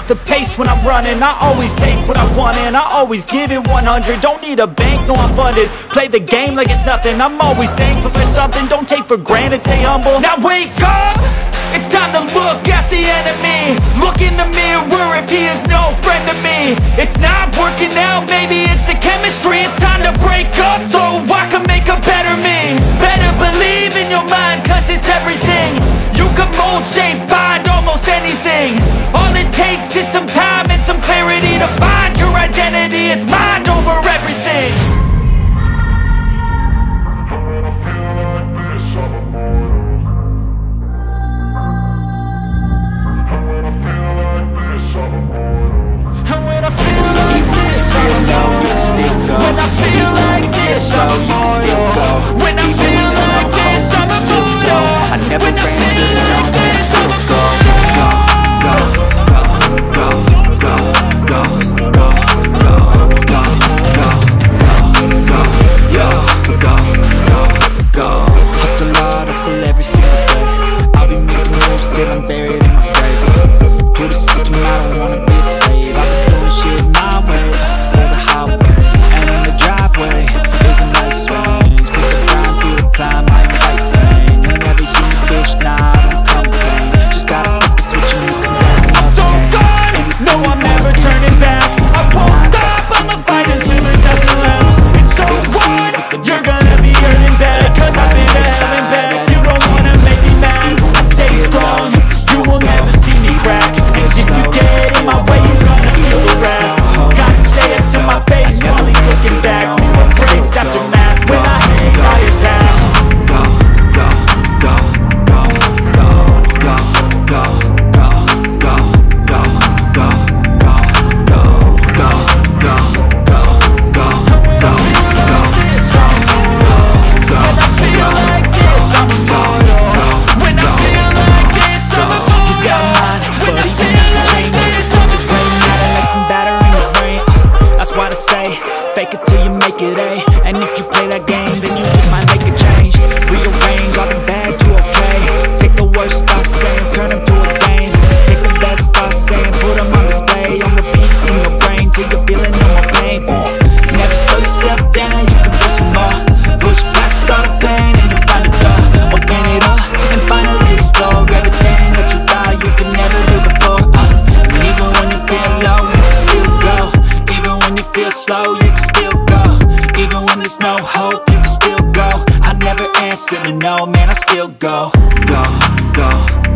up the pace when I'm running. I always take what I want and I always give it 100. Don't need a bank, no I'm funded. Play the game like it's nothing. I'm always thankful for something. Don't take for granted, stay humble. Now wake up! It's time to look at the enemy. Look in the mirror if he is no friend to me. It's not working out, maybe it's the chemistry. It's time to break up so I can make a better me. Better believe in your mind, cause it's everything. You can mold, shape, find almost anything. All it takes is some time and some clarity to find your identity. It's mind over everything. Fake it till you make it A. And if you play that game, then you just might make a change. Rearrange all the bad to okay. Take the worst thoughts saying, turn them to a game. Take the best thoughts saying, put them on display. On repeat in your brain till you're feeling no more pain. Never slow yourself down, you can do some more. Push past all the pain and you find a door. Open it up and finally explore everything that you thought you could never do before. And even when you feel low, you can still go. Even when you feel slow, you can still go. Even when there's no hope, you can still go. I never answer to no, man, I still go. Go, go,